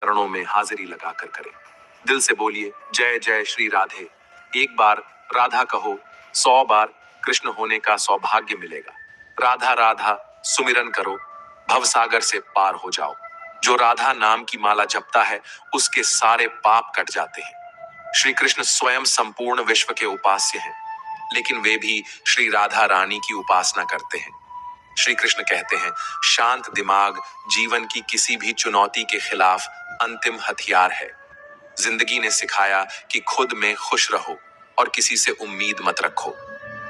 चरणों में हाजिरी लगाकर करें। दिल से बोलिए जय जय श्री राधे। एक बार राधा कहो, 100 बार कृष्ण होने का सौभाग्य मिलेगा। राधा राधा सुमिरन करो, भवसागर से पार हो जाओ। जो राधा नाम की माला जपता है उसके सारे पाप कट जाते हैं। श्री कृष्ण स्वयं संपूर्ण विश्व के उपास्य हैं, लेकिन वे भी श्री राधा रानी की उपासना करते हैं। श्री कृष्ण कहते हैं, शांत दिमाग जीवन की किसी भी चुनौती के खिलाफ अंतिम हथियार है। जिंदगी ने सिखाया कि खुद में खुश रहो और किसी से उम्मीद मत रखो।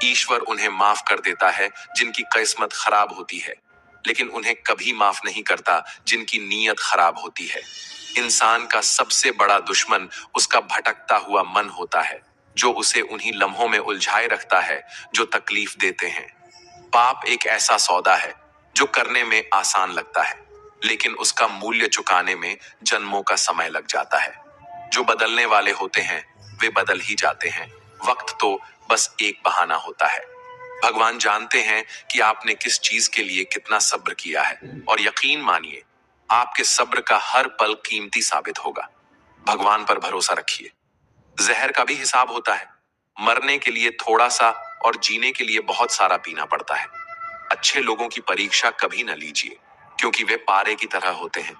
ईश्वर उन्हें माफ कर देता है जिनकी किस्मत खराब होती है, लेकिन उन्हें कभी माफ नहीं करता जिनकी नीयत खराब होती है। इंसान का सबसे बड़ा दुश्मन उसका भटकता हुआ मन होता है, जो उसे उन्हीं लम्हों में उलझाए रखता है जो तकलीफ देते हैं। पाप एक ऐसा सौदा है जो करने में आसान लगता है, लेकिन उसका मूल्य चुकाने में जन्मों का समय लग जाता है। जो बदलने वाले होते हैं वे बदल ही जाते हैं। वक्त तो बस एक बहाना होता है। भगवान जानते हैं कि आपने किस चीज के लिए कितना सब्र किया है, और यकीन मानिए आपके सब्र का हर पल कीमती साबित होगा। भगवान पर भरोसा रखिए। जहर का भी हिसाब होता है। मरने के लिए थोड़ा सा और जीने के लिए बहुत सारा पीना पड़ता है। अच्छे लोगों की परीक्षा कभी न लीजिए, क्योंकि वे पारे की तरह होते हैं।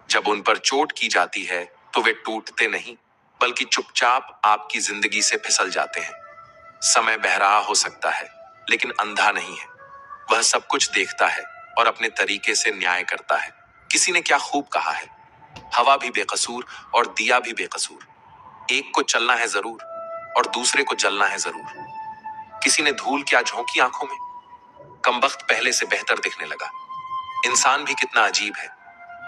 जब उन पर चोट की जाती है तो वे टूटते नहीं, बल्कि चुपचाप आपकी जिंदगी से फिसल जाते हैं। समय बहराहा हो सकता है, लेकिन अंधा नहीं है। वह सब कुछ देखता है और अपने तरीके से न्याय करता है। किसी ने क्या खूब कहा है, हवा भी बेकसूर और दिया भी बेकसूर। एक को चलना है जरूर और दूसरे को जलना है जरूर। किसी ने धूल क्या झोंकी आंखों में, कमबख्त पहले से बेहतर दिखने लगा। इंसान भी कितना अजीब है।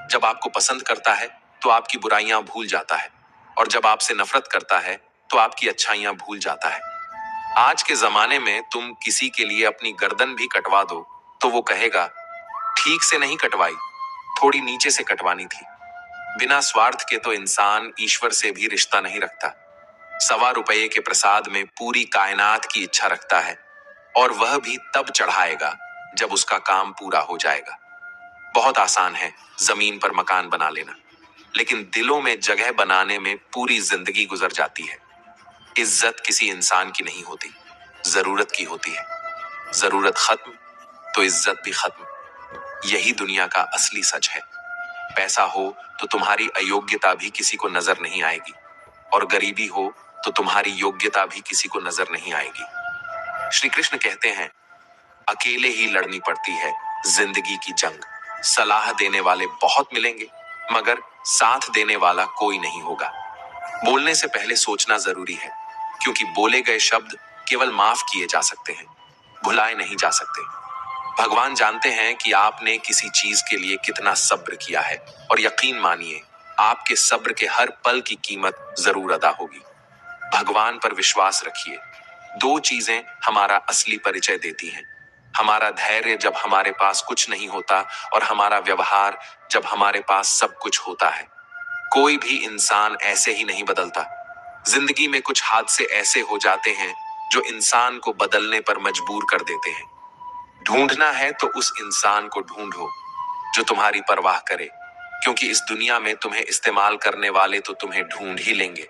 जब आपको पसंद करता है तो आपकी बुराइयां भूल जाता है, और जब आपसे नफरत करता है तो आपकी अच्छाइयां भूल जाता है। आज के जमाने में तुम किसी के लिए अपनी गर्दन भी कटवा दो तो वो कहेगा, ठीक से नहीं कटवाई, थोड़ी नीचे से कटवानी थी। बिना स्वार्थ के तो इंसान ईश्वर से भी रिश्ता नहीं रखता। ₹1.25 के प्रसाद में पूरी कायनात की इच्छा रखता है, और वह भी तब चढ़ाएगा जब उसका काम पूरा हो जाएगा। बहुत आसान है जमीन पर मकान बना लेना, लेकिन दिलों में जगह बनाने में पूरी जिंदगी गुजर जाती है। इज्जत किसी इंसान की नहीं होती, जरूरत की होती है। जरूरत खत्म तो इज्जत भी खत्म। यही दुनिया का असली सच है। पैसा हो तो तुम्हारी अयोग्यता भी किसी को नजर नहीं आएगी, और गरीबी हो तो तुम्हारी योग्यता भी किसी को नजर नहीं आएगी। श्री कृष्ण कहते हैं, अकेले ही लड़नी पड़ती है जिंदगी की जंग। सलाह देने वाले बहुत मिलेंगे, मगर साथ देने वाला कोई नहीं होगा। बोलने से पहले सोचना जरूरी है, क्योंकि बोले गए शब्द केवल माफ किए जा सकते हैं, भुलाए नहीं जा सकते। भगवान जानते हैं कि आपने किसी चीज के लिए कितना सब्र किया है, और यकीन मानिए आपके सब्र के हर पल की कीमत जरूर अदा होगी। भगवान पर विश्वास रखिए। दो चीजें हमारा असली परिचय देती हैं, हमारा धैर्य जब हमारे पास कुछ नहीं होता, और हमारा व्यवहार जब हमारे पास सब कुछ होता है। कोई भी इंसान ऐसे ही नहीं बदलता। जिंदगी में कुछ हादसे ऐसे हो जाते हैं जो इंसान को बदलने पर मजबूर कर देते हैं। ढूंढना है तो उस इंसान को ढूंढो जो तुम्हारी परवाह करे, क्योंकि इस दुनिया में तुम्हें इस्तेमाल करने वाले तो तुम्हें ढूंढ ही लेंगे।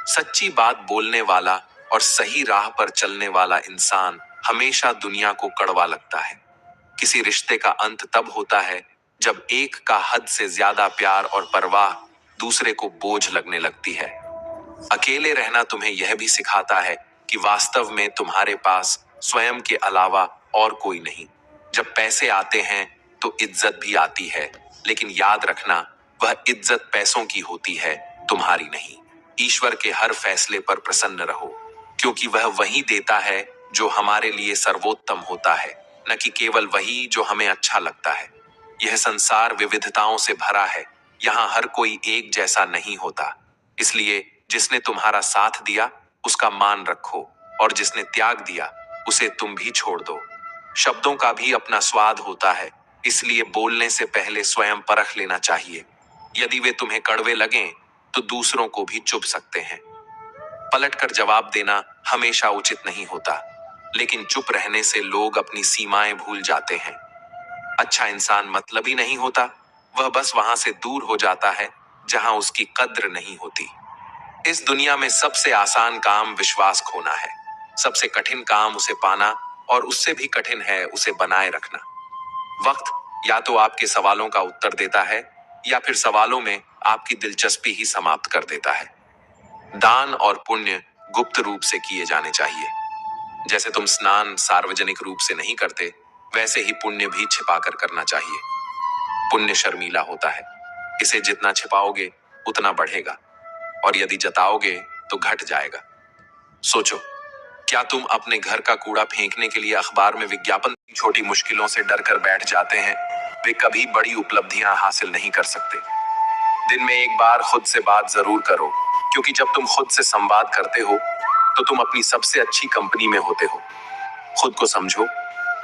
सच्ची बात बोलने वाला और सही राह पर चलने वाला इंसान हमेशा दुनिया को कड़वा लगता है। किसी रिश्ते का अंत तब होता है जब एक का हद से ज्यादा प्यार और परवाह दूसरे को बोझ लगने लगती है। अकेले रहना तुम्हें यह भी सिखाता है कि वास्तव में तुम्हारे पास स्वयं के अलावा और कोई नहीं। जब पैसे आते हैं तो इज्जत भी आती है, लेकिन याद रखना वह इज्जत पैसों की होती है, तुम्हारी नहीं। ईश्वर के हर फैसले पर प्रसन्न रहो, क्योंकि वह वही देता है जो हमारे लिए सर्वोत्तम होता है, न कि केवल वही जो हमें अच्छा लगता है। यह संसार विविधताओं से भरा है, यहाँ हर कोई एक जैसा नहीं होता। इसलिए जिसने तुम्हारा साथ दिया उसका मान रखो, और जिसने त्याग दिया उसे तुम भी छोड़ दो। शब्दों का भी अपना स्वाद होता है, इसलिए बोलने से पहले स्वयं परख लेना चाहिए। यदि वे तुम्हें कड़वे लगें तो दूसरों को भी चुभ सकते हैं। पलटकर जवाब देना हमेशा उचित नहीं होता, लेकिन चुप रहने से लोग अपनी सीमाएं भूल जाते हैं। अच्छा इंसान मतलबी नहीं होता, वह बस वहां से दूर हो जाता है जहां उसकी कद्र नहीं होती। इस दुनिया में सबसे आसान काम विश्वास खोना है, सबसे कठिन काम उसे पाना, और उससे भी कठिन है उसे बनाए रखना। वक्त या तो आपके सवालों का उत्तर देता है या फिर सवालों में आपकी दिलचस्पी ही समाप्त कर देता है। दान और पुण्य गुप्त रूप से किए जाने चाहिए। जैसे तुम स्नान सार्वजनिक रूप से नहीं करते, वैसे ही पुण्य भी छिपाकर करना चाहिए। पुण्य शर्मीला होता है, इसे जितना छिपाओगे उतना बढ़ेगा, और यदि जताओगे तो घट जाएगा। सोचो, क्या तुम अपने घर का कूड़ा फेंकने के लिए अखबार में विज्ञापन छोटी मुश्किलों से डरकर बैठ जाते हैं, वे कभी बड़ी उपलब्धियां हासिल नहीं कर सकते। दिन में एक बार खुद से बात जरूर करो, क्योंकि जब तुम खुद से संवाद करते हो तो तुम अपनी सबसे अच्छी कंपनी में होते हो। खुद को समझो,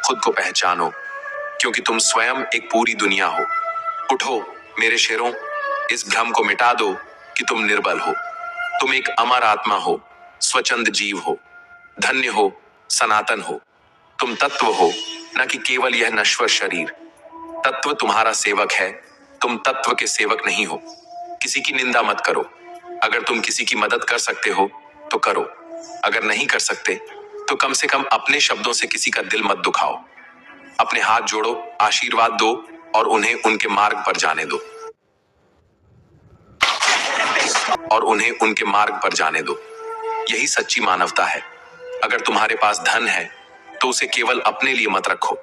खुद को पहचानो, क्योंकि तुम स्वयं एक पूरी दुनिया हो। उठो मेरे शेरों, इस भ्रम को मिटा दो कि तुम निर्बल हो। तुम एक अमर आत्मा हो, स्वच्छंद जीव हो, धन्य हो, सनातन हो। तुम तत्व हो, न कि केवल यह नश्वर शरीर। तत्व तुम्हारा सेवक है, तुम तत्व के सेवक नहीं हो। किसी की निंदा मत करो। अगर तुम किसी की मदद कर सकते हो तो करो, अगर नहीं कर सकते तो कम से कम अपने शब्दों से किसी का दिल मत दुखाओ। अपने हाथ जोड़ो, आशीर्वाद दो और उन्हें उनके मार्ग पर जाने दो। यही सच्ची मानवता है। अगर तुम्हारे पास धन है तो उसे केवल अपने लिए मत रखो।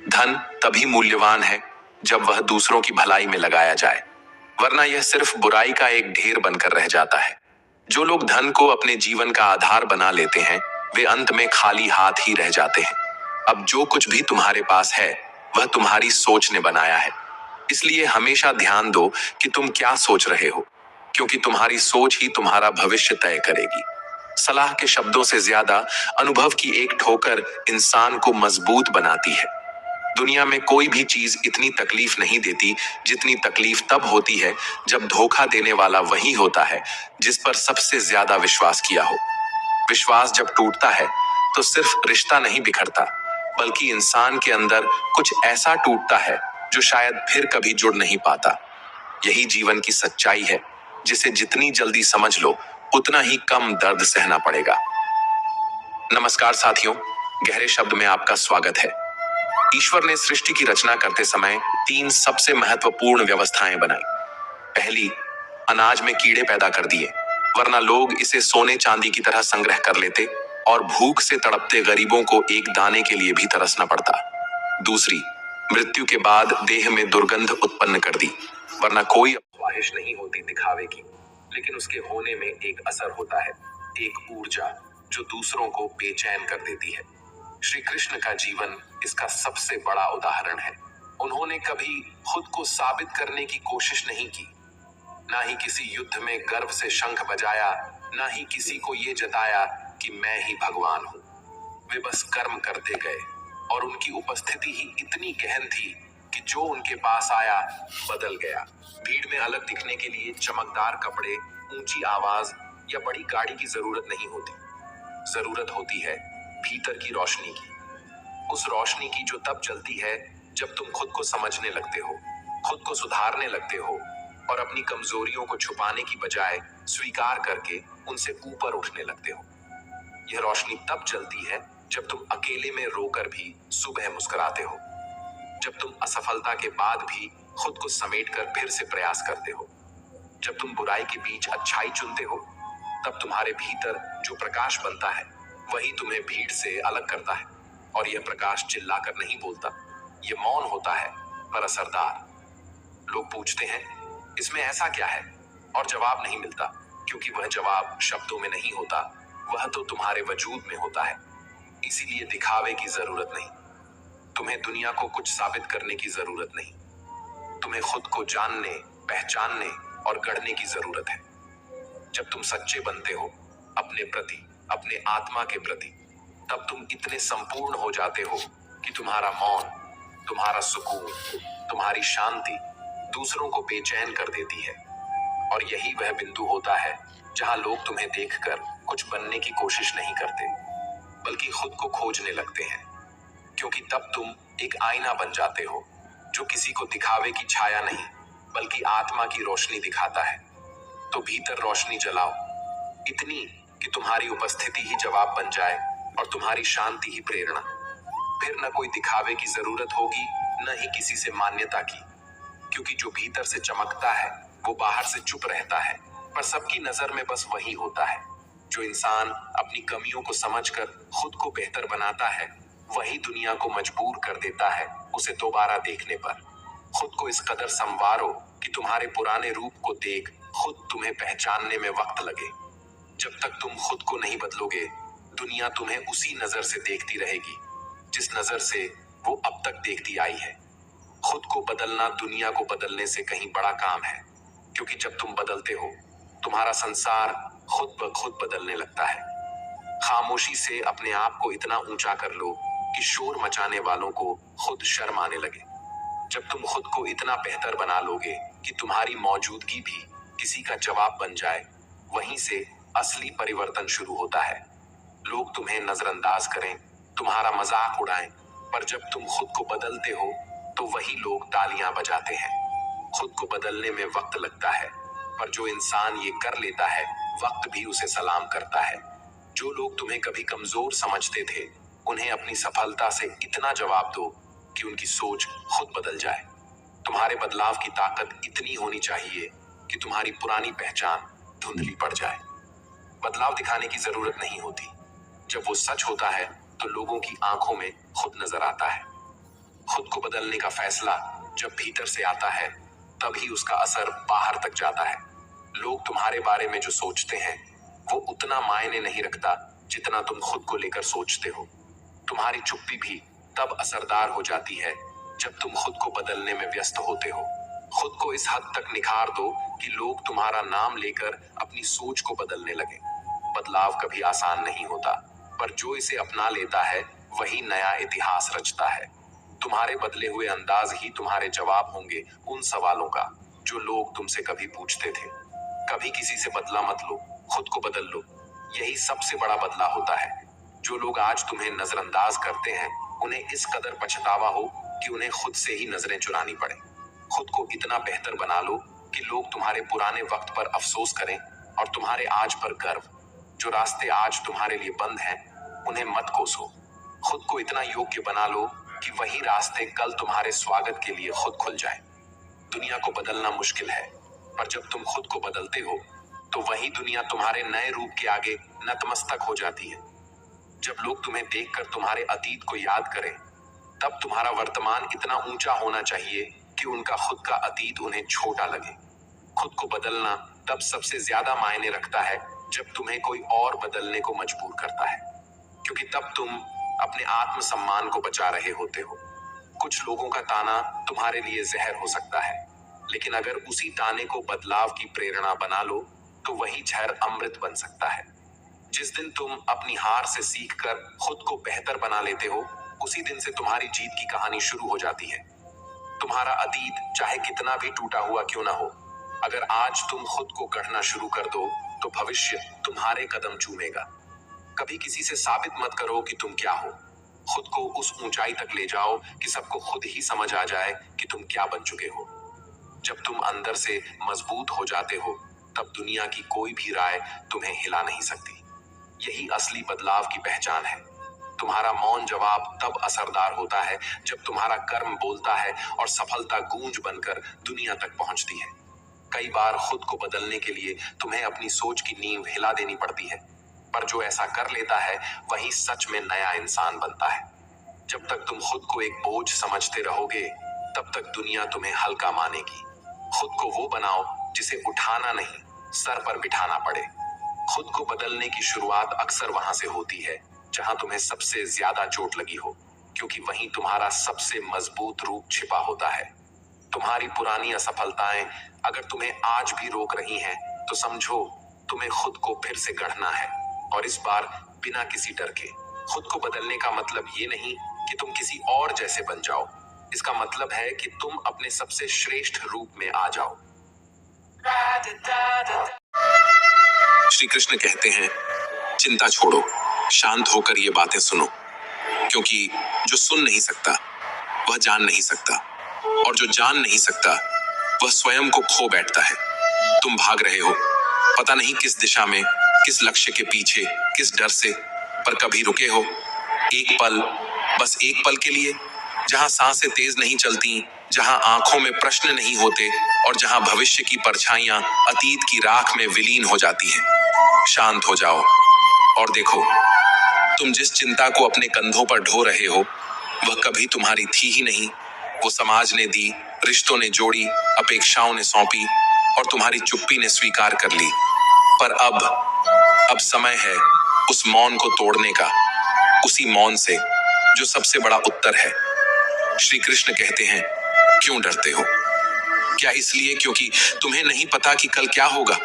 धन तभी मूल्यवान है जब वह दूसरों की भलाई में लगाया जाए, वरना यह सिर्फ बुराई का एक ढेर बनकर रह जाता है। जो लोग धन को अपने जीवन का आधार बना लेते हैं, वे अंत में खाली हाथ ही रह जाते हैं। अब जो कुछ भी तुम्हारे पास है वह तुम्हारी सोच ने बनाया है, इसलिए हमेशा ध्यान दो कि तुम क्या सोच रहे हो, क्योंकि तुम्हारी सोच ही तुम्हारा भविष्य तय करेगी। सलाह के शब्दों से ज्यादा अनुभव की एक ठोकर इंसान को मजबूत बनाती है। दुनिया में कोई भी चीज इतनी तकलीफ नहीं देती जितनी तकलीफ तब होती है जब धोखा देने वाला वही होता है जिस पर सबसे ज्यादा विश्वास किया हो। विश्वास जब टूटता है तो सिर्फ रिश्ता नहीं बिखरता, बल्कि इंसान के अंदर कुछ ऐसा टूटता है जो शायद फिर कभी जुड़ नहीं पाता। यही जीवन की सच्चाई है, जिसे जितनी जल्दी समझ लो उतना ही कम दर्द सहना पड़ेगा। नमस्कार साथियों, गहरे शब्द में आपका स्वागत है। ईश्वर ने सृष्टि की रचना करते समय 3 सबसे महत्वपूर्ण व्यवस्थाएं बनाई। पहली, अनाज में कीड़े पैदा कर दिए, वरना लोग इसे सोने चांदी की तरह संग्रह कर लेते और भूख से तड़पते गरीबों को एक दाने के लिए भी तरसना पड़ता। दूसरी, मृत्यु के बाद देह में दुर्गंध उत्पन्न कर दी, वरना कोई ख्वाहिश नहीं होती दिखावे की, लेकिन उसके होने में एक असर होता है, एक ऊर्जा जो दूसरों को बेचैन कर देती है। श्री कृष्ण का जीवन इसका सबसे बड़ा उदाहरण है। उन्होंने कभी खुद को साबित करने की कोशिश नहीं की, ना ही किसी युद्ध में गर्व से शंख बजाया, ना ही किसी को ये जताया कि मैं ही भगवान हूं। वे बस कर्म करते गए, और उनकी उपस्थिति ही इतनी गहन थी कि जो उनके पास आया बदल गया। भीड़ में अलग दिखने के लिए चमकदार कपड़े, ऊंची आवाज या बड़ी गाड़ी की जरूरत नहीं होती। जरूरत होती है भीतर की रोशनी की, उस रोशनी की जो तब जलती है जब तुम खुद को समझने लगते हो, खुद को सुधारने लगते हो, और अपनी कमजोरियों को छुपाने की बजाय स्वीकार करके उनसे ऊपर उठने लगते हो। यह रोशनी तब जलती है जब तुम अकेले में रोकर भी सुबह मुस्कुराते हो, जब तुम असफलता के बाद भी खुद को समेटकर फिर से प्रयास करते हो, जब तुम बुराई के बीच अच्छाई चुनते हो। तब तुम्हारे भीतर जो प्रकाश बनता है वही तुम्हें भीड़ से अलग करता है, और यह प्रकाश चिल्लाकर नहीं बोलता, यह मौन होता है पर असरदार। लोग पूछते हैं इसमें ऐसा क्या है, और जवाब नहीं मिलता, क्योंकि वह जवाब शब्दों में नहीं होता, वह तो तुम्हारे वजूद में होता है। इसीलिए दिखावे की जरूरत नहीं, तुम्हें दुनिया को कुछ साबित करने की जरूरत नहीं, तुम्हें खुद को जानने, पहचानने और गढ़ने की जरूरत है। जब तुम सच्चे बनते हो अपने प्रति, अपने आत्मा के प्रति, तब तुम इतने संपूर्ण हो जाते हो कि तुम्हारा मौन, तुम्हारा सुकून, तुम्हारी शांति दूसरों को बेचैन कर देती है। और यही वह बिंदु होता है जहां लोग तुम्हें देखकर कुछ बनने की कोशिश नहीं करते, बल्कि खुद को खोजने लगते हैं, क्योंकि तब तुम एक आईना बन जाते हो जो किसी को दिखावे की छाया नहीं, बल्कि आत्मा की रोशनी दिखाता है। तो भीतर रोशनी जलाओ, इतनी कि तुम्हारी उपस्थिति ही जवाब बन जाए और तुम्हारी शांति ही प्रेरणा। फिर न कोई दिखावे की जरूरत होगी, न ही किसी से मान्यता की, क्योंकि जो भीतर से चमकता है वो बाहर से चुप रहता है, पर सबकी नजर में बस वही होता है। जो इंसान अपनी कमियों को समझकर खुद को बेहतर बनाता है, वही दुनिया को मजबूर कर देता है उसे दोबारा देखने पर। खुद को इस कदर संवारो कि तुम्हारे पुराने रूप को देख खुद तुम्हें पहचानने में वक्त लगे। जब तक तुम खुद को नहीं बदलोगे, दुनिया तुम्हें उसी नजर से देखती रहेगी जिस नजर से वो अब तक देखती आई है। खुद को बदलना दुनिया को बदलने से कहीं बड़ा काम है, क्योंकि जब तुम बदलते हो, तुम्हारा संसार खुद ब खुद बदलने लगता है। खामोशी से अपने आप को इतना ऊंचा कर लो कि शोर मचाने वालों को खुद शर्म आने लगे। जब तुम खुद को इतना बेहतर बना लोगे कि तुम्हारी मौजूदगी भी किसी का जवाब बन जाए, वहीं से असली परिवर्तन शुरू होता है। लोग तुम्हें नजरअंदाज करें, तुम्हारा मजाक उड़ाएं, पर जब तुम खुद को बदलते हो तो वही लोग तालियां बजाते हैं। खुद को बदलने में वक्त लगता है, पर जो इंसान ये कर लेता है, वक्त भी उसे सलाम करता है। जो लोग तुम्हें कभी कमजोर समझते थे, उन्हें अपनी सफलता से इतना जवाब दो कि उनकी सोच खुद बदल जाए। तुम्हारे बदलाव की ताकत इतनी होनी चाहिए कि तुम्हारी पुरानी पहचान धुंधली पड़ जाए। बदलाव दिखाने की जरूरत नहीं होती, जब वो सच होता है तो लोगों की आंखों में खुद नजर आता है। खुद को बदलने का फैसला जब भीतर से आता है, तभी उसका असर बाहर तक जाता है। लोग तुम्हारे बारे में जो सोचते हैं वो उतना मायने नहीं रखता जितना तुम खुद को लेकर सोचते हो। तुम्हारी चुप्पी भी तब असरदार हो जाती है जब तुम खुद को बदलने में व्यस्त होते हो। खुद को इस हद तक निखार दो कि लोग तुम्हारा नाम लेकर अपनी सोच को बदलने लगे। बदलाव कभी आसान नहीं होता, पर जो इसे अपना लेता है वही नया इतिहास रचता है। तुम्हारे बदले हुए अंदाज ही तुम्हारे जवाब होंगे उन सवालों का जो लोग तुमसे कभी पूछते थे। कभी किसी से बदला मत लो, खुद को बदल लो। यही सबसे बड़ा बदला होता है। जो लोग आज तुम्हें नजरअंदाज करते हैं, उन्हें इस कदर पछतावा हो कि उन्हें खुद से ही नजरें चुरानी पड़े। खुद को इतना बेहतर बना लो कि लोग तुम्हारे पुराने वक्त पर अफसोस करें और तुम्हारे आज पर गर्व। जो रास्ते आज तुम्हारे लिए बंद हैं, उन्हें मत कोसो। खुद को इतना योग्य बना लो कि वही रास्ते कल तुम्हारे स्वागत के लिए खुद खुल जाए। दुनिया को बदलना मुश्किल है, पर जब तुम खुद को बदलते हो तो वही दुनिया तुम्हारे नए रूप के आगे नतमस्तक हो जाती है। जब लोग तुम्हें देखकर तुम्हारे अतीत को याद करें, तब तुम्हारा वर्तमान इतना ऊंचा होना चाहिए कि उनका खुद का अतीत उन्हें छोटा लगे। खुद को बदलना तब सबसे ज्यादा मायने रखता है जब तुम्हें कोई और बदलने को मजबूर करता है, क्योंकि तब तुम अपने आत्मसम्मान को बचा रहे होते हो। कुछ लोगों का ताना तुम्हारे लिए जहर हो सकता है, लेकिन अगर उसी ताने को बदलाव की प्रेरणा बना लो तो वही जहर अमृत बन सकता है। जिस दिन तुम अपनी हार से सीखकर खुद को बेहतर बना लेते हो, उसी दिन से तुम्हारी जीत की कहानी शुरू हो जाती है। तुम्हारा अतीत चाहे कितना भी टूटा हुआ क्यों ना हो, अगर आज तुम खुद को गढ़ना शुरू कर दो तो भविष्य तुम्हारे कदम चूमेगा। कभी किसी से साबित मत करो कि तुम क्या हो। खुद को उस ऊंचाई तक ले जाओ कि सबको खुद ही समझ आ जाए कि तुम क्या बन चुके हो। जब तुम अंदर से मजबूत हो जाते हो, तब दुनिया की कोई भी राय तुम्हें हिला नहीं सकती। यही असली बदलाव की पहचान है। तुम्हारा मौन जवाब तब असरदार होता है जब तुम्हारा कर्म बोलता है और सफलता गूंज बनकर दुनिया तक पहुंचती है। कई बार खुद को बदलने के लिए तुम्हें अपनी सोच की नींव हिला देनी पड़ती है, पर जो ऐसा कर लेता है वही सच में नया इंसान बनता है। जब तक तुम खुद को एक बोझ समझते रहोगे, तब तक दुनिया तुम्हें हल्का मानेगी। खुद को वो बनाओ जिसे उठाना नहीं, सर पर बिठाना पड़े। खुद को बदलने की शुरुआत अक्सर वहां से होती है जहां तुम्हें सबसे ज्यादा चोट लगी हो, क्योंकि वहीं तुम्हारा सबसे मजबूत रूप छिपा होता है। तुम्हारी पुरानी असफलताएं अगर तुम्हें आज भी रोक रही हैं, तो समझो तुम्हें खुद को फिर से गढ़ना है, और इस बार बिना किसी डर के। खुद को बदलने का मतलब ये नहीं कि तुम किसी और जैसे बन जाओ। इसका मतलब है कि तुम अपने सबसे श्रेष्ठ रूप में आ जाओ। श्री कृष्ण कहते हैं, चिंता छोड़ो, शांत होकर ये बातें सुनो, क्योंकि जो सुन नहीं सकता वह जान नहीं सकता, और जो जान नहीं सकता वह स्वयं को खो बैठता है। तुम भाग रहे हो, पता नहीं किस दिशा में, किस लक्ष्य के पीछे, किस डर से, पर कभी रुके हो एक पल, बस एक पल के लिए, जहां सांसें तेज नहीं चलती, जहां आंखों में प्रश्न नहीं होते और जहां भविष्य की परछाइयां अतीत की राख में विलीन हो जाती हैं। शांत हो जाओ और देखो, तुम जिस चिंता को अपने कंधों पर ढो रहे हो वह कभी तुम्हारी थी ही नहीं। वो समाज ने दी, रिश्तों ने जोड़ी, अपेक्षाओं ने सौंपी और तुम्हारी चुप्पी ने स्वीकार कर ली। पर अब समय है उस मौन को तोड़ने का, उसी मौन से जो सबसे बड़ा उत्तर है। श्री कृष्ण कहते हैं, क्यों डरते हो? क्या इसलिए क्योंकि तुम्हें नहीं पता कि कल क्या होगा,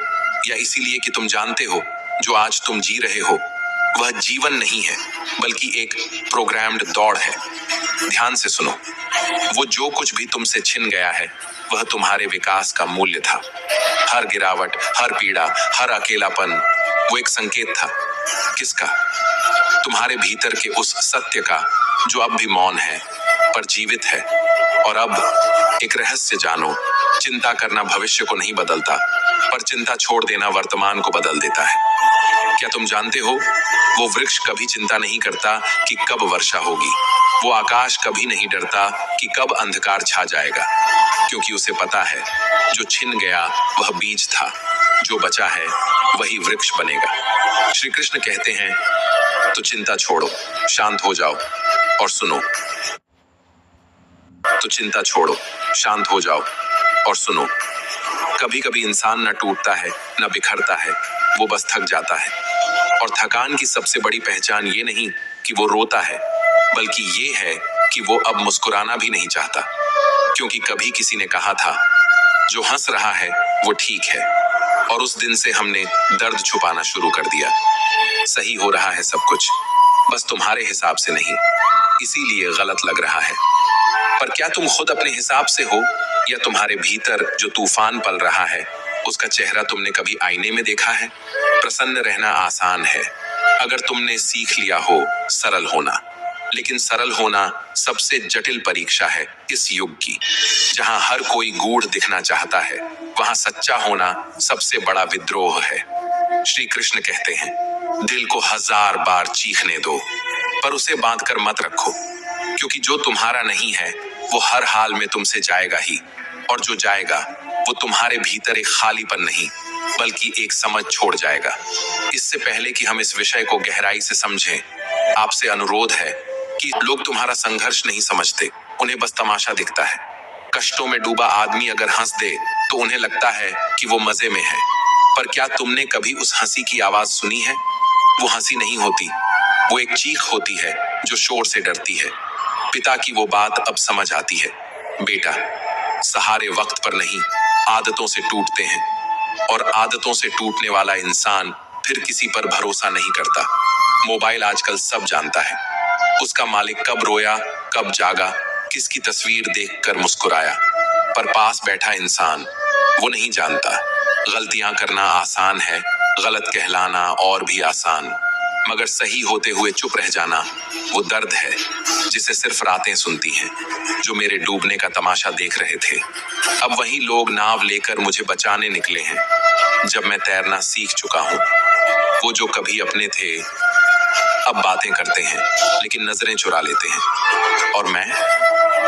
या इसीलिए कि तुम जानते हो जो आज तुम जी रहे हो वह जीवन नहीं है बल्कि एक प्रोग्राम्ड दौड़ है। ध्यान से सुनो, वो जो कुछ भी तुमसे छिन गया है वह तुम्हारे विकास का मूल्य था। हर गिरावट, हर पीड़ा, हर अकेलापन वो एक संकेत था। किसका? तुम्हारे भीतर के उस सत्य का जो अब भी मौन है पर जीवित है। और अब एक रहस्य जानो, चिंता करना भविष्य को नहीं बदलता, पर चिंता छोड़ देना वर्तमान को बदल देता है। क्या तुम जानते हो, वो वृक्ष कभी चिंता नहीं करता कि कब वर्षा होगी, वो आकाश कभी नहीं डरता कि कब अंधकार छा जाएगा, क्योंकि उसे पता है जो छिन गया वह बीज था, जो बचा है वही वृक्ष बनेगा। श्री कृष्ण कहते हैं, तो चिंता छोड़ो, शांत हो जाओ और सुनो। तो चिंता छोड़ो, शांत हो जाओ और सुनो। कभी कभी इंसान न टूटता है न बिखरता है, वो बस थक जाता है। और थकान की सबसे बड़ी पहचान ये नहीं कि वो रोता है, बल्कि ये है कि वो अब मुस्कुराना भी नहीं चाहता। क्योंकि कभी किसी ने कहा था, जो हंस रहा है वो ठीक है, और उस दिन से हमने दर्द छुपाना शुरू कर दिया। सही हो रहा है सब कुछ, बस तुम्हारे हिसाब से नहीं, इसीलिए गलत लग रहा है। पर क्या तुम खुद अपने हिसाब से हो, या तुम्हारे भीतर जो तूफान पल रहा है उसका चेहरा तुमने कभी आईने में देखा है? प्रसन्न रहना आसान है अगर तुमने सीख लिया हो सरल होना, लेकिन सरल होना सबसे जटिल परीक्षा है इस युग की। जहां हर कोई गूढ़ दिखना चाहता है वहां सच्चा होना सबसे बड़ा विद्रोह है। श्री कृष्ण कहते हैं, दिल को 1000 बार चीखने दो, पर उसे बांधकर मत रखो, क्योंकि जो तुम्हारा नहीं है वो हर हाल में तुमसे जाएगा ही, और जो जाएगा वो तुम्हारे भीतर एक खालीपन नहीं बल्कि एक समझ छोड़ जाएगा। इससे पहले कि हम इस विषय को गहराई से समझें, आपसे अनुरोध है कि लोग तुम्हारा संघर्ष नहीं समझते, उन्हें बस तमाशा दिखता है। कष्टों में डूबा आदमी अगर हंस दे तो उन्हें लगता है कि वो मजे में है, पर क्या तुमने कभी उस हंसी की आवाज सुनी है? वो हंसी नहीं होती, वो एक चीख होती है जो शोर से डरती है। पिता की वो बात अब समझ आती है, बेटा, सहारे वक्त पर नहीं आदतों से टूटते हैं, और आदतों से टूटने वाला इंसान फिर किसी पर भरोसा नहीं करता। मोबाइल आजकल सब जानता है, उसका मालिक कब रोया, कब जागा, किसकी तस्वीर देखकर मुस्कुराया, पर पास बैठा इंसान वो नहीं जानता। गलतियां करना आसान है, गलत कहलाना और भी आसान, मगर सही होते हुए चुप रह जाना वो दर्द है जिसे सिर्फ रातें सुनती हैं। जो मेरे डूबने का तमाशा देख रहे थे, अब वही लोग नाव लेकर मुझे बचाने निकले हैं जब मैं तैरना सीख चुका हूँ। वो जो कभी अपने थे अब बातें करते हैं लेकिन नजरें चुरा लेते हैं, और मैं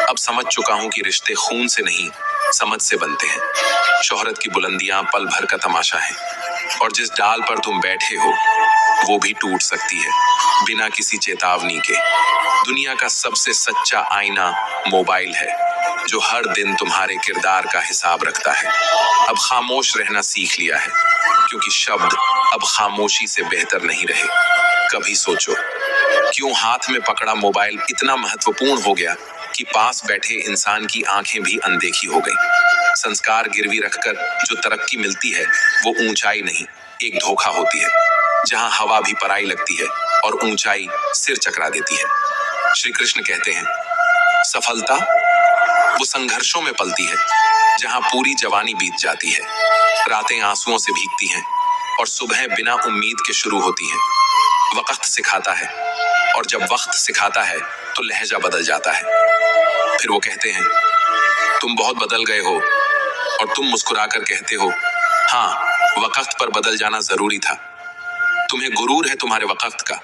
अब समझ चुका हूँ कि रिश्ते खून से नहीं समझ से बनते हैं। शोहरत की बुलंदियां पल भर का तमाशा है, और जिस डाल पर तुम बैठे हो वो भी टूट सकती है बिना किसी चेतावनी के। दुनिया का सबसे सच्चा आईना मोबाइल है, जो हर दिन तुम्हारे किरदार का हिसाब रखता है। अब खामोश रहना सीख लिया है, क्योंकि शब्द अब खामोशी से बेहतर नहीं रहे। कभी सोचो, क्यों हाथ में पकड़ा मोबाइल इतना महत्वपूर्ण हो गया कि पास बैठे इंसान की आंखें भी अनदेखी हो गई। संस्कार गिरवी रखकर जो तरक्की मिलती है वो ऊंचाई नहीं, एक धोखा होती है, जहां हवा भी पराई लगती है और ऊंचाई सिर चकरा देती है। श्री कृष्ण कहते हैं, सफलता वो संघर्षों में पलती है, जहां पूरी जवानी बीत जाती है, रातें आंसुओं से भीगती हैं और सुबह बिना उम्मीद के शुरू होती हैं। वक्त सिखाता है, और जब वक्त सिखाता है तो लहजा बदल जाता है। फिर वो कहते हैं, तुम बहुत बदल गए हो और तुम मुस्कुराकर कहते हो, हाँ, वक्त पर बदल जाना जरूरी था। तुम्हें गुरूर है तुम्हारे वक्त का,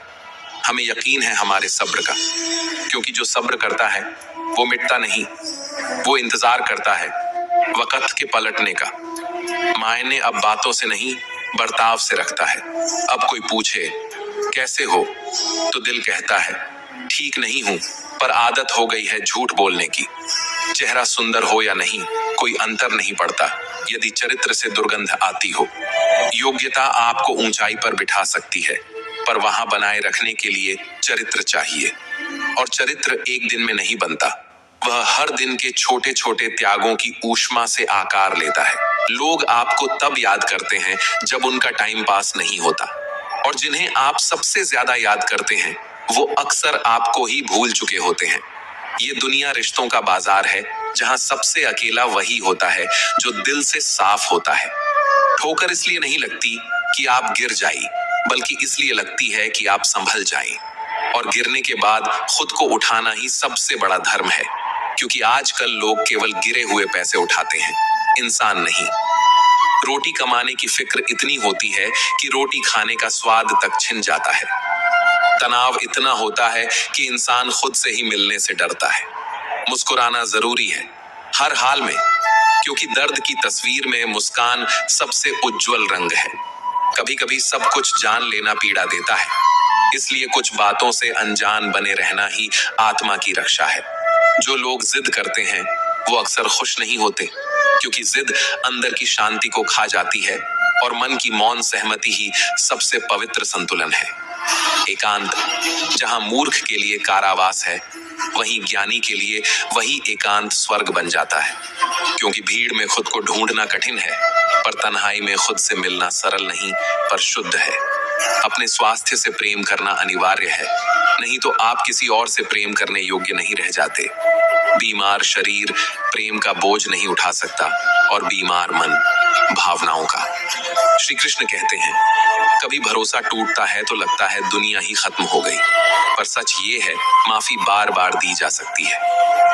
हमें यकीन है हमारे सब्र का। क्योंकि जो सब्र करता है वो मिटता नहीं, वो इंतजार करता है वक्त के पलटने का। मायने अब बातों से नहीं बर्ताव से रखता है। अब कोई पूछे कैसे हो तो दिल कहता है ठीक नहीं हूं, पर आदत हो गई है झूठ बोलने की। चेहरा सुंदर हो या नहीं कोई अंतर नहीं पड़ता यदि चरित्र से दुर्गंध आती हो। योग्यता आपको ऊंचाई पर बिठा सकती है, पर वहां बनाए रखने के लिए चरित्र चाहिए। और चरित्र एक दिन में नहीं बनता, वह हर दिन के छोटे छोटे त्यागों की ऊष्मा से आकार लेता है। लोग आपको तब याद करते हैं जब उनका टाइम पास नहीं होता, और जिन्हें आप सबसे ज्यादा याद करते हैं वो अक्सर आपको ही भूल चुके होते हैं। ये दुनिया रिश्तों का बाजार है जहां सबसे अकेला वही होता है जो दिल से साफ होता है। ठोकर इसलिए नहीं लगती कि आप गिर जाइए, बल्कि इसलिए लगती है कि आप संभल जाएं। और गिरने के बाद खुद को उठाना ही सबसे बड़ा धर्म है, क्योंकि आजकल लोग केवल गिरे हुए पैसे उठाते हैं, इंसान नहीं। रोटी कमाने की फिक्र इतनी होती है कि रोटी खाने का स्वाद तक छिन जाता है। तनाव इतना होता है कि इंसान खुद से ही मिलने से डरता है। मुस्कुराना जरूरी है हर हाल में, क्योंकि दर्द की तस्वीर में मुस्कान सबसे उज्जवल रंग है। कभी कभी सब कुछ जान लेना पीड़ा देता है, इसलिए कुछ बातों से अनजान बने रहना ही आत्मा की रक्षा है। जो लोग जिद करते हैं वो अक्सर खुश नहीं होते, क्योंकि जिद अंदर की शांति को खा जाती है, और मन की मौन सहमति ही सबसे पवित्र संतुलन है। एकांत जहां मूर्ख के लिए कारावास है, वहीं ज्ञानी के लिए वही एकांत स्वर्ग बन जाता है। क्योंकि भीड़ में खुद को ढूंढना कठिन है, पर तन्हाई में खुद से मिलना सरल नहीं पर शुद्ध है। अपने स्वास्थ्य से प्रेम करना अनिवार्य है, नहीं तो आप किसी और से प्रेम करने योग्य नहीं रह जाते। बीमार शरीर प्रेम का बोझ नहीं उठा सकता, और बीमार मन भावनाओं का। श्री कृष्ण कहते हैं, कभी भरोसा टूटता है तो लगता है दुनिया ही खत्म हो गई, पर सच ये है माफी बार बार दी जा सकती है,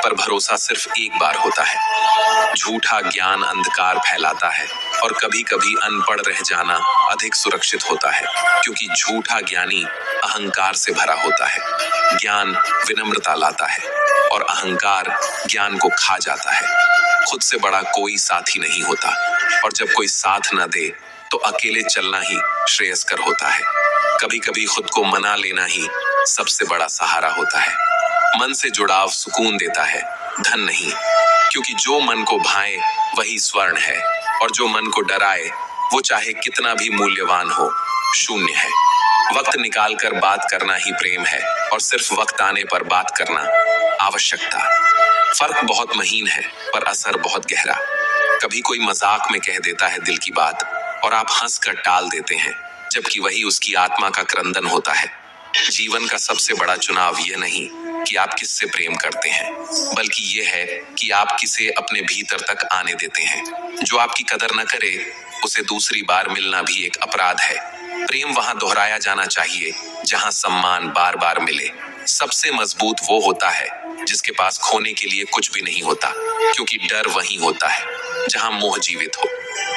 पर भरोसा सिर्फ एक बार होता है। झूठा ज्ञान अंधकार फैलाता है, और कभी कभी अनपढ़ रह जाना अधिक सुरक्षित होता है, क्योंकि झूठा ज्ञानी अहंकार से भरा होता है। ज्ञान विनम्रता लाता है, और अहंकार ज्ञान को खा जाता है। खुद से बड़ा कोई साथी नहीं होता, और जब कोई साथ न दे तो अकेले चलना ही श्रेयस्कर होता है। कभी कभी खुद को मना लेना ही सबसे बड़ा सहारा होता है। मन से जुड़ाव सुकून देता है, धन नहीं, क्योंकि जो मन को भाए वही स्वर्ण है, और जो मन को डराए वो चाहे कितना भी मूल्यवान हो शून्य है। वक्त निकालकर बात करना ही प्रेम है, और सिर्फ वक्त आने पर बात करना आवश्यकता। फर्क बहुत महीन है पर असर बहुत गहरा। कभी कोई मजाक में कह देता है दिल की बात, और आप हंसकर टाल देते हैं, जबकि वही उसकी आत्मा का क्रंदन होता है। जीवन का सबसे बड़ा चुनाव यह नहीं कि आप किससे प्रेम करते हैं, बल्कि यह है कि आप किसे अपने भीतर तक आने देते हैं। जो आपकी कदर न करे उसे दूसरी बार मिलना भी एक अपराध है। प्रेम वहां दोहराया जाना चाहिए जहां सम्मान बार बार मिले। सबसे मजबूत वो होता है जिसके पास खोने के लिए कुछ भी नहीं होता, क्योंकि डर वहीं होता है जहां मोह जीवित हो।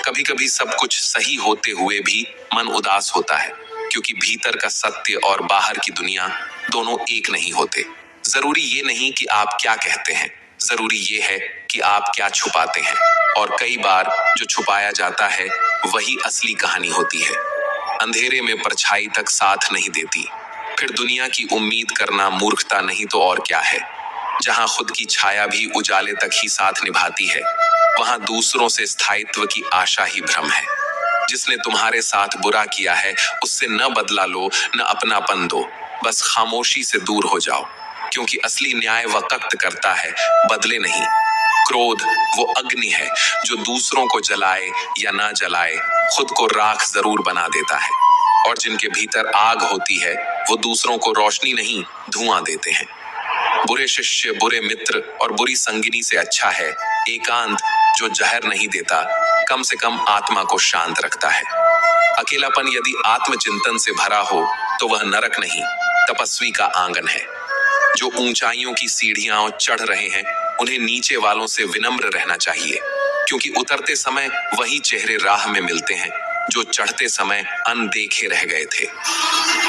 कभी कभी सब कुछ सही होते हुए भी मन उदास होता है, क्योंकि भीतर का सत्य और बाहर की दुनिया दोनों एक नहीं होते। जरूरी ये नहीं कि आप क्या कहते हैं, जरूरी ये है कि आप क्या छुपाते हैं। और कई बार जो छुपाया जाता है वही असली कहानी होती है। अंधेरे में परछाई तक साथ नहीं देती, फिर दुनिया की उम्मीद करना मूर्खता नहीं तो और क्या है। जहां खुद की छाया भी उजाले तक ही साथ निभाती है, वहां दूसरों से स्थायित्व की आशा ही भ्रम है। जिसने तुम्हारे साथ बुरा किया है उससे न बदला लो न अपनापन दो, बस खामोशी से दूर हो जाओ, क्योंकि असली न्याय वक्त करता है, बदले नहीं। क्रोध वो अग्नि है जो दूसरों को जलाए या ना जलाए खुद को राख जरूर बना देता है, और जिनके भीतर आग होती है वो दूसरों को रोशनी नहीं धुआं देते हैं। बुरे शिष्य, बुरे मित्र और बुरी संगिनी से अच्छा है एकांत जो जहर नहीं देता, कम से कम आत्मा को शांत रखता है। अकेलापन यदि आत्मचिंतन से भरा हो तो वह नरक नहीं, तपस्वी का आंगन है। जो ऊंचाइयों की सीढ़ियां चढ़ रहे हैं उन्हें नीचे वालों से विनम्र रहना चाहिए। क्योंकि उतरते समय वही चेहरे राह में मिलते हैं जो चढ़ते समय अनदेखे रह गए थे।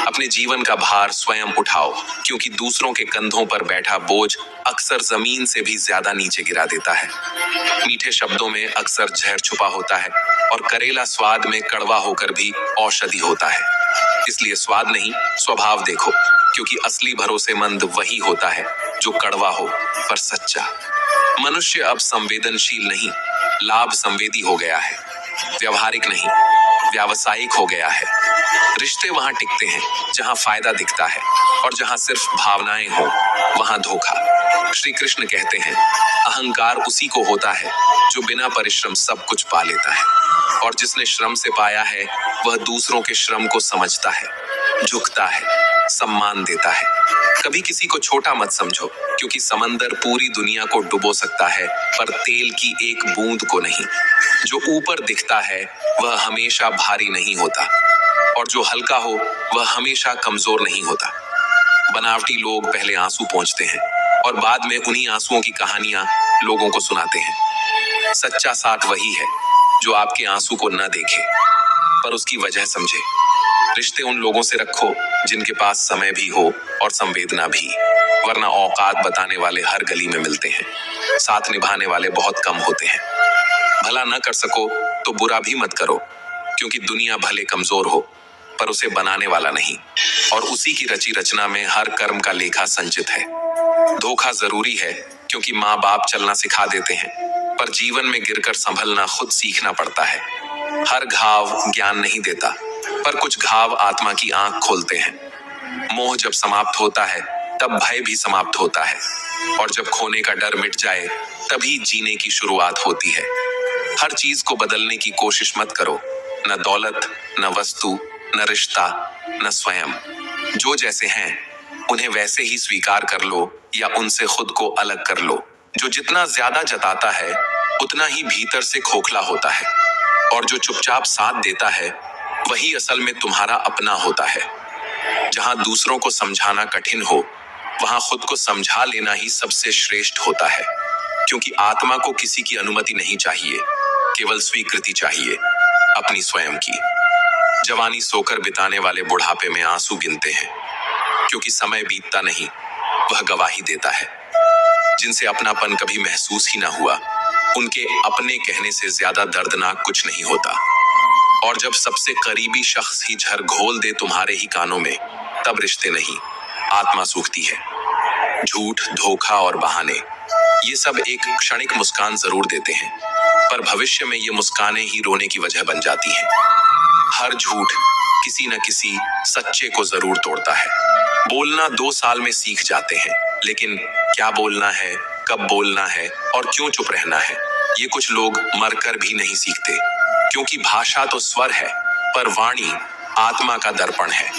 अपने जीवन का भार स्वयं उठाओ, क्योंकि दूसरों के कंधों पर बैठा बोझ अक्सर जमीन से भी ज्यादा नीचे गिरा देता है। मीठे शब्दों में अक्सर जहर छुपा होता है और करेला स्वाद में कड़वा होकर भी औषधि होता है। इसलिए स्वाद नहीं, स्वभाव देखो, क्योंकि असली भरोसेमंद वही होता है जो कड़वा हो पर सच्चा। मनुष्य अब संवेदनशील नहीं, लाभ संवेदी हो गया है। व्यवहारिक नहीं, व्यावसायिक हो गया है। रिश्ते वहां टिकते हैं जहां फायदा दिखता है, और जहां सिर्फ भावनाएं हो वहां धोखा। श्री कृष्ण कहते हैं, अहंकार उसी को होता है जो बिना परिश्रम सब कुछ पा लेता है, और जिसने श्रम से पाया है वह दूसरों के श्रम को समझता है, झुकता है, सम्मान देता है। कभी किसी को छोटा मत समझो, क्योंकि समंदर पूरी दुनिया को डुबो सकता है पर तेल की एक बूंद को नहीं। जो ऊपर दिखता है वह हमेशा भारी नहीं होता, और जो हल्का हो वह हमेशा कमजोर नहीं होता। बनावटी लोग पहले आंसू पोंछते हैं और बाद में उन्हीं आंसुओं की कहानियां लोगों को सुनाते हैं। सच्चा साथ वही है जो आपके आंसू को न देखे पर उसकी वजह समझे। रिश्ते उन लोगों से रखो जिनके पास समय भी हो और संवेदना भी, वरना औकात बताने वाले हर गली में मिलते हैं, साथ निभाने वाले बहुत कम होते हैं। भला न कर सको तो बुरा भी मत करो, क्योंकि दुनिया भले कमजोर हो पर उसे बनाने वाला नहीं, और उसी की रची रचना में हर कर्म का लेखा संचित है। धोखा जरूरी है, क्योंकि माँ बाप चलना सिखा देते हैं, पर जीवन में गिरकर संभलना खुद सीखना पड़ता है। हर घाव ज्ञान नहीं देता, पर कुछ घाव आत्मा की आंख खोलते हैं। मोह जब समाप्त होता है तब भय भी समाप्त होता है, और जब खोने का डर मिट जाए तभी जीने की शुरुआत होती है। हर चीज को बदलने की कोशिश मत करो, न दौलत, न वस्तु, न रिश्ता, न स्वयं। जो जैसे हैं उन्हें वैसे ही स्वीकार कर लो या उनसे खुद को अलग कर लो। जो जितना ज्यादा जताता है उतना ही भीतर से खोखला होता है, और जो चुपचाप साथ देता है वही असल में तुम्हारा अपना होता है। जहां दूसरों को समझाना कठिन हो वहां खुद को समझा लेना ही सबसे श्रेष्ठ होता है, क्योंकि आत्मा को किसी की अनुमति नहीं चाहिए, केवल स्वीकृति चाहिए, अपनी स्वयं की। जवानी सोकर बिताने वाले बुढ़ापे में आंसू गिनते हैं, क्योंकि समय बीतता नहीं, वह गवाही देता है। जिनसे अपनापन कभी महसूस ही ना हुआ उनके अपने कहने से ज्यादा दर्दनाक कुछ नहीं होता। और जब सबसे करीबी शख्स ही झर घोल दे तुम्हारे ही कानों में, तब रिश्ते नहीं, आत्मा सूखती है। झूठ, धोखा और बहाने, ये सब एक क्षणिक मुस्कान जरूर देते हैं, पर भविष्य में ये मुस्कानें ही रोने की वजह बन जाती हैं। हर झूठ किसी न किसी सच्चे को जरूर तोड़ता है। बोलना 2 साल में सीख जाते हैं, लेकिन क्या बोलना है, कब बोलना है और क्यों चुप रहना है, ये कुछ लोग मरकर भी नहीं सीखते। क्योंकि भाषा तो स्वर है, पर वाणी आत्मा का दर्पण है।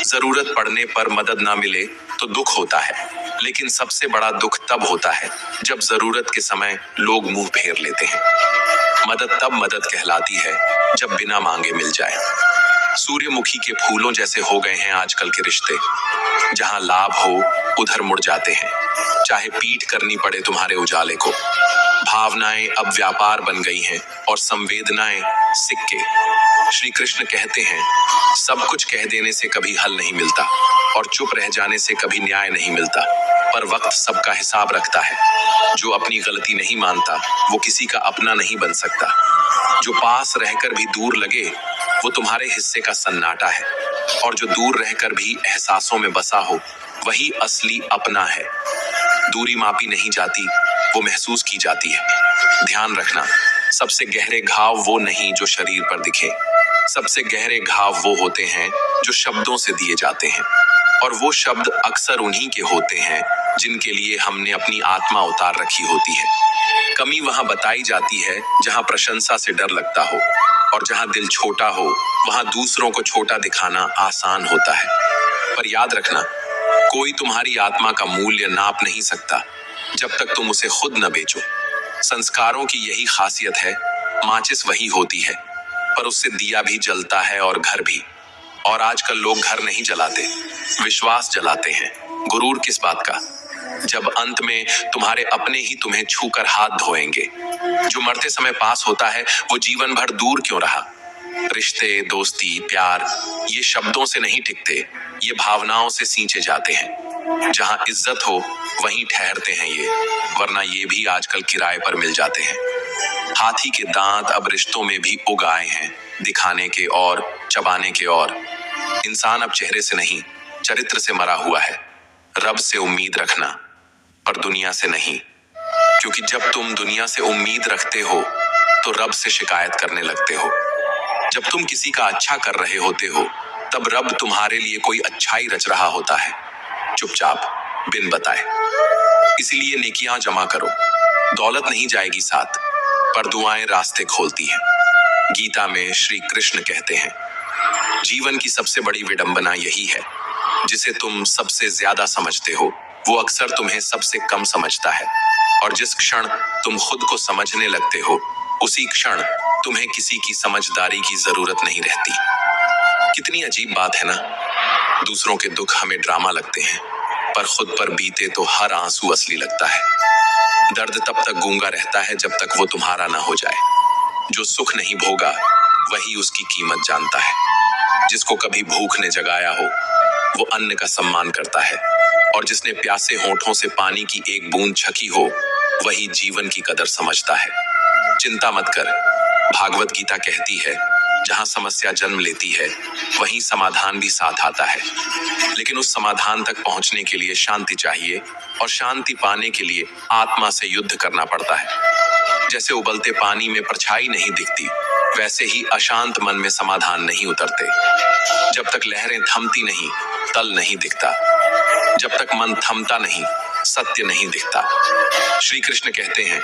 जरूरत पड़ने पर मदद ना मिले तो दुख होता है, लेकिन सबसे बड़ा दुख तब होता है जब जरूरत के समय लोग मुंह फेर लेते हैं। मदद तब मदद कहलाती है जब बिना मांगे मिल जाए। सूर्यमुखी के फूलों जैसे हो गए हैं आजकल के रिश्ते, जहां लाभ हो उधर मुड़ जाते हैं, चाहे पीट करनी पड़े तुम्हारे उजाले को। भावनाएं अब व्यापार बन गई हैं और संवेदनाएं सिक्के। श्री कृष्ण कहते हैं, सब कुछ कह देने से कभी हल नहीं मिलता और चुप रह जाने से कभी न्याय नहीं मिलता, पर वक्त सबका हिसाब रखता है। जो अपनी गलती नहीं मानता वो किसी का अपना नहीं बन सकता। जो पास रहकर भी दूर लगे वो तुम्हारे हिस्से का सन्नाटा है, और जो दूर रहकर भी एहसासों में बसा हो वही असली अपना है। दूरी मापी नहीं जाती, वो महसूस की जाती है। ध्यान रखना, सबसे गहरे घाव वो नहीं जो शरीर पर दिखे, सबसे गहरे घाव वो होते हैं जो शब्दों से दिए जाते हैं, और वो शब्द अक्सर उन्हीं के होते हैं जिनके लिए हमने अपनी आत्मा उतार रखी होती है। कमी वहां बताई जाती है जहां प्रशंसा से डर लगता हो, और जहां दिल छोटा हो वहां दूसरों को छोटा दिखाना आसान होता है। पर याद रखना, कोई तुम्हारी आत्मा का मूल्य नाप नहीं सकता जब तक तुम उसे खुद न बेचो। संस्कारों की यही खासियत है, माचिस वही होती है पर उससे दिया भी जलता है और घर भी। और आजकल लोग घर नहीं जलाते, विश्वास जलाते हैं। गुरूर किस बात का? जब अंत में तुम्हारे अपने ही तुम्हें छूकर हाथ धोएंगे। जो मरते समय पास होता है वो जीवन भर दूर क्यों रहा। रिश्ते, दोस्ती, प्यार ये शब्दों से नहीं टिकते, ये भावनाओं से सींचे जाते हैं। जहां इज्जत हो वहीं ठहरते हैं ये, वरना ये भी आजकल किराए पर मिल जाते हैं। हाथी के दांत अब रिश्तों में भी उग आए हैं, दिखाने के और चबाने के और। इंसान अब चेहरे से नहीं चरित्र से मरा हुआ है। रब से उम्मीद रखना पर दुनिया से नहीं, क्योंकि जब तुम दुनिया से उम्मीद रखते हो तो रब से शिकायत करने लगते हो। जब तुम किसी का अच्छा कर रहे होते हो तब रब तुम्हारे लिए कोई अच्छाई रच रहा होता है, चुपचाप, बिन बताए। इसीलिए नेकियां जमा करो, दौलत नहीं जाएगी साथ, पर दुआएं रास्ते खोलती हैं। गीता में श्री कृष्ण कहते हैं, जीवन की सबसे बड़ी विडंबना यही है, जिसे तुम सबसे ज्यादा समझते हो वो अक्सर तुम्हें सबसे कम समझता है, और जिस क्षण तुम खुद को समझने लगते हो उसी क्षण तुम्हें किसी की समझदारी की जरूरत नहीं रहती। कितनी अजीब बात है ना, दूसरों के दुख हमें ड्रामा लगते हैं, पर खुद पर बीते तो हर आंसू असली लगता है। दर्द तब तक गूंगा रहता है जब तक वो तुम्हारा ना हो जाए। जो सुख नहीं भोगा वही उसकी कीमत जानता है। जिसको कभी भूख ने जगाया हो वो अन्न का सम्मान करता है, और जिसने प्यासे होठों से पानी की एक बूंद छकी हो वही जीवन की कदर समझता है। चिंता मत कर, भागवत गीता कहती है, जहां समस्या जन्म लेती है वहीं समाधान भी साथ आता है। लेकिन उस समाधान तक पहुंचने के लिए शांति चाहिए, और शांति पाने के लिए आत्मा से युद्ध करना पड़ता है। जैसे उबलते पानी में परछाई नहीं दिखती, वैसे ही अशांत मन में समाधान नहीं उतरते। जब तक लहरें थमती नहीं तल नहीं दिखता, जब तक मन थमता नहीं सत्य नहीं दिखता। श्री कृष्ण कहते हैं,